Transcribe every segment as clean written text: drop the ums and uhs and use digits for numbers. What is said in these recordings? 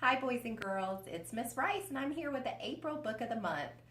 Hi, boys and girls. It's Miss Rice, and I'm here with the April Book of the Month.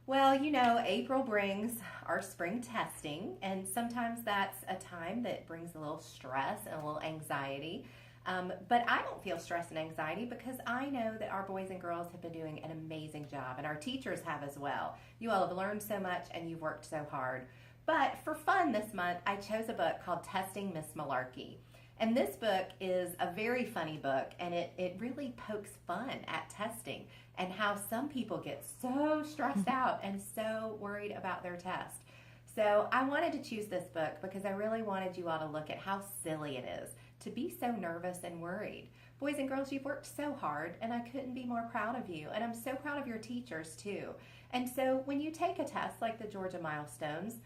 Well, you know, April brings our spring testing, and sometimes that's a time that brings a little stress and a little anxiety. But I don't feel stress and anxiety because I know that our boys and girls have been doing an amazing job, and our teachers have as well. You all have learned so much, and you've worked so hard. But for fun this month, I chose a book called Testing Miss Malarkey. And this book is a very funny book, and it really pokes fun at testing and how some people get so stressed out and so worried about their test. So I wanted to choose this book because I really wanted you all to look at how silly it is to be so nervous and worried. Boys and girls, you've worked so hard, and I couldn't be more proud of you. And I'm so proud of your teachers, too. And so when you take a test like the Georgia Milestones,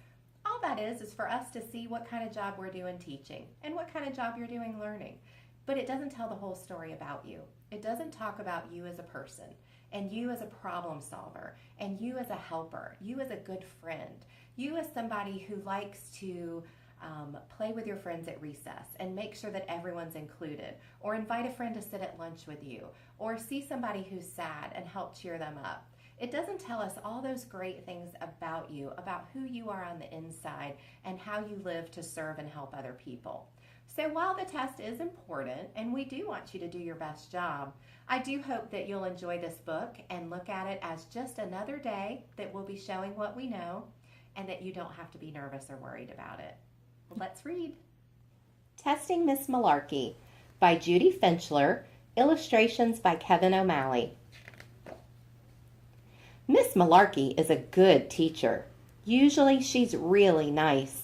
all that is for us to see what kind of job we're doing teaching and what kind of job you're doing learning. But it doesn't tell the whole story about you. It doesn't talk about you as a person and you as a problem solver and you as a helper, you as a good friend, you as somebody who likes to play with your friends at recess and make sure that everyone's included, or invite a friend to sit at lunch with you, or see somebody who's sad and help cheer them up. It doesn't tell us all those great things about you, about who you are on the inside and how you live to serve and help other people. So while the test is important and we do want you to do your best job, I do hope that you'll enjoy this book and look at it as just another day that we'll be showing what we know and that you don't have to be nervous or worried about it. Let's read. Testing Miss Malarkey by Judy Finchler, illustrations by Kevin O'Malley. Miss Malarkey is a good teacher. Usually she's really nice.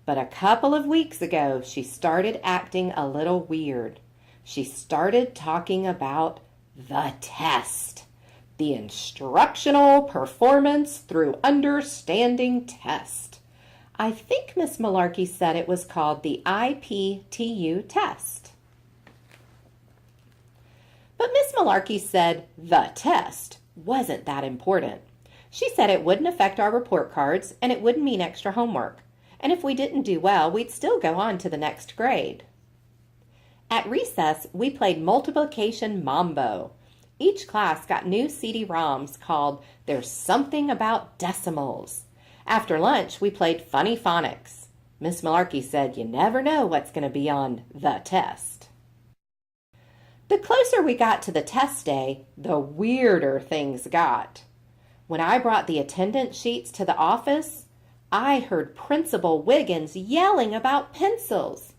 But a couple of weeks ago, she started acting a little weird. She started talking about the test, the Instructional Performance Through Understanding Test. I think Miss Malarkey said it was called the IPTU test. But Miss Malarkey said the test wasn't that important. She said it wouldn't affect our report cards and it wouldn't mean extra homework. And if we didn't do well, we'd still go on to the next grade. At recess, we played multiplication mambo. Each class got new CD-ROMs called There's Something About Decimals. After lunch, we played funny phonics. Miss Malarkey said you never know what's going to be on the test. The closer we got to the test day, the weirder things got. When I brought the attendance sheets to the office, I heard Principal Wiggins yelling about pencils.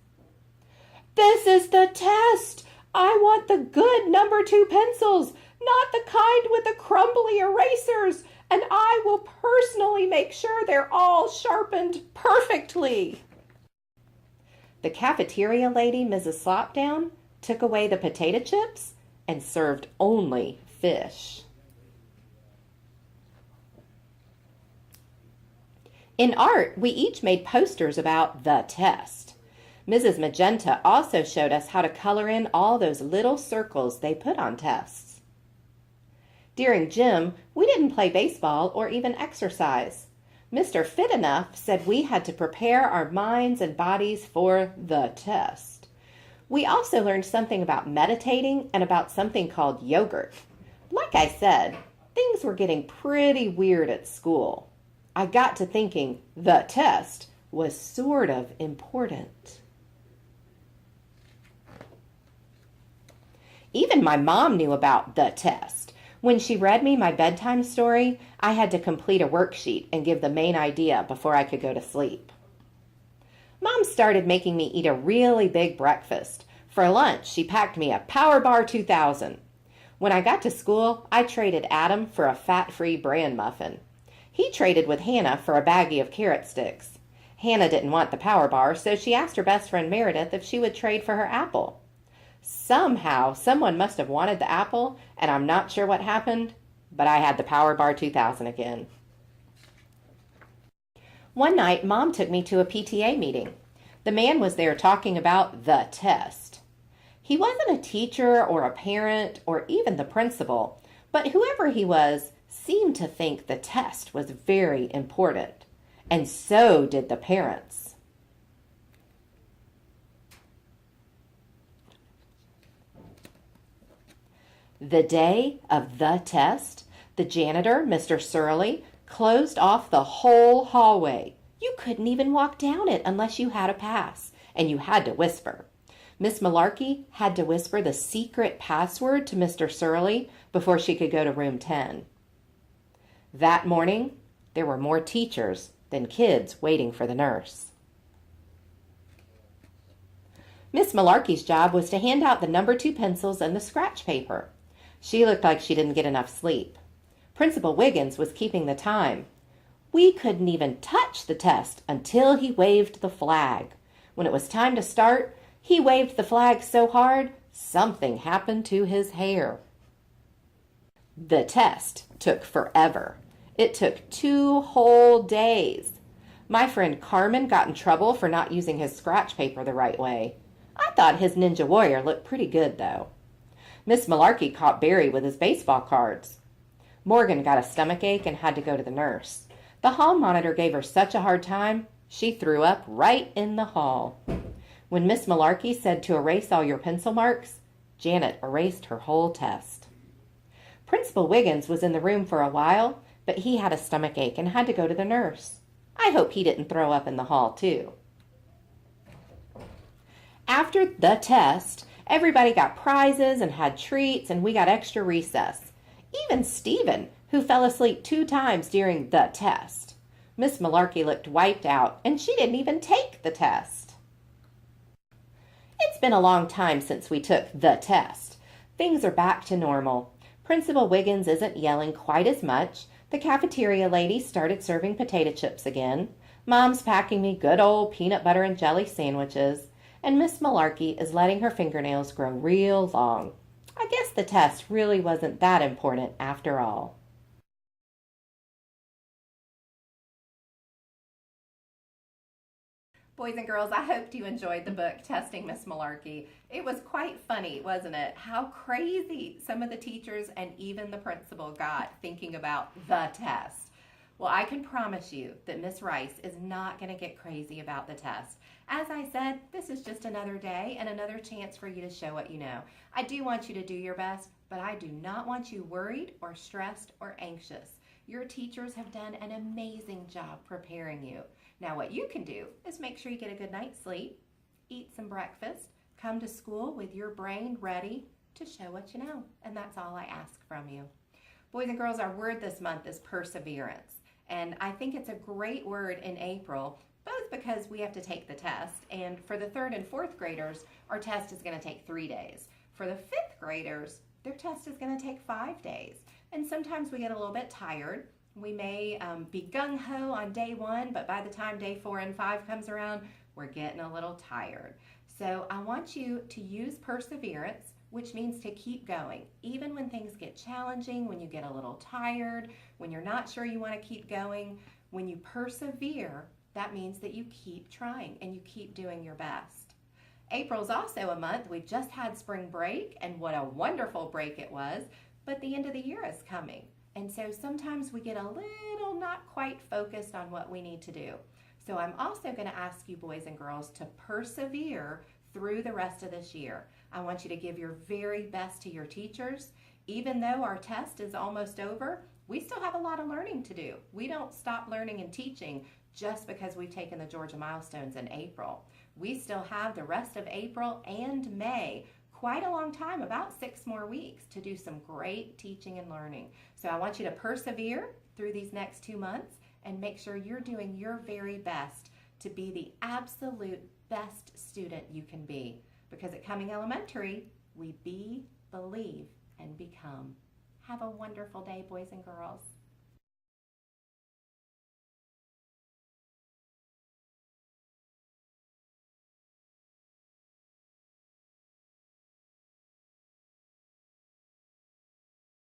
"This is the test! I want the good number 2 pencils, not the kind with the crumbly erasers, and I will personally make sure they're all sharpened perfectly." The cafeteria lady, Mrs. Slopdown, took away the potato chips and served only fish. In art, we each made posters about the test. Mrs. Magenta also showed us how to color in all those little circles they put on tests. During gym, we didn't play baseball or even exercise. Mr. Fit Enough said we had to prepare our minds and bodies for the test. We also learned something about meditating and about something called yogurt. Like I said, things were getting pretty weird at school. I got to thinking the test was sort of important. Even my mom knew about the test. When she read me my bedtime story, I had to complete a worksheet and give the main idea before I could go to sleep. Mom started making me eat a really big breakfast. For lunch, she packed me a Power Bar 2000. When I got to school, I traded Adam for a fat-free bran muffin. He traded with Hannah for a baggie of carrot sticks. Hannah didn't want the Power Bar, so she asked her best friend Meredith if she would trade for her apple. Somehow, someone must have wanted the apple, and I'm not sure what happened, but I had the Power Bar 2000 again. One night, Mom took me to a PTA meeting. The man was there talking about the test. He wasn't a teacher or a parent or even the principal, but whoever he was seemed to think the test was very important, and so did the parents. The day of the test, the janitor, Mr. Surly, closed off the whole hallway. You couldn't even walk down it unless you had a pass, and you had to whisper. Miss Malarkey had to whisper the secret password to Mr. Surly before she could go to room 10. That morning, there were more teachers than kids waiting for the nurse. Miss Malarkey's job was to hand out the number 2 pencils and the scratch paper. She looked like she didn't get enough sleep. Principal Wiggins was keeping the time. We couldn't even touch the test until he waved the flag. When it was time to start, he waved the flag so hard, something happened to his hair. The test took forever. It took 2 whole days. My friend Carmen got in trouble for not using his scratch paper the right way. I thought his Ninja Warrior looked pretty good, though. Miss Malarkey caught Barry with his baseball cards. Morgan got a stomachache and had to go to the nurse. The hall monitor gave her such a hard time, she threw up right in the hall. When Miss Malarkey said to erase all your pencil marks, Janet erased her whole test. Principal Wiggins was in the room for a while, but he had a stomachache and had to go to the nurse. I hope he didn't throw up in the hall, too. After the test, everybody got prizes and had treats, and we got extra recess. Even Stephen, who fell asleep 2 times during the test. Miss Malarkey looked wiped out, and she didn't even take the test. It's been a long time since we took the test. Things are back to normal. Principal Wiggins isn't yelling quite as much. The cafeteria lady started serving potato chips again. Mom's packing me good old peanut butter and jelly sandwiches. And Miss Malarkey is letting her fingernails grow real long. I guess the test really wasn't that important after all. Boys and girls, I hope you enjoyed the book, Testing Miss Malarkey. It was quite funny, wasn't it? How crazy some of the teachers and even the principal got thinking about the test. Well, I can promise you that Miss Rice is not going to get crazy about the test. As I said, this is just another day and another chance for you to show what you know. I do want you to do your best, but I do not want you worried or stressed or anxious. Your teachers have done an amazing job preparing you. Now what you can do is make sure you get a good night's sleep, eat some breakfast, come to school with your brain ready to show what you know. And that's all I ask from you. Boys and girls, our word this month is perseverance. And I think it's a great word in April, both because we have to take the test, and for the 3rd and 4th graders, our test is going to take 3 days. For the 5th graders, their test is going to take 5 days. And sometimes we get a little bit tired. We may be gung-ho on day 1, but by the time day 4 and 5 comes around, we're getting a little tired. So I want you to use perseverance, which means to keep going. Even when things get challenging, when you get a little tired, when you're not sure you want to keep going, when you persevere, that means that you keep trying and you keep doing your best. April's also a month. We've just had spring break, and what a wonderful break it was, but the end of the year is coming. And so sometimes we get a little not quite focused on what we need to do. So I'm also going to ask you, boys and girls, to persevere through the rest of this year. I want you to give your very best to your teachers. Even though our test is almost over, we still have a lot of learning to do. We don't stop learning and teaching just because we've taken the Georgia milestones in April. We still have the rest of April and May, quite a long time, about 6 more weeks, to do some great teaching and learning. So I want you to persevere through these next 2 months and make sure you're doing your very best to be the absolute best student you can be. Because at Cumming Elementary, we be, believe, and become. Have a wonderful day, boys and girls.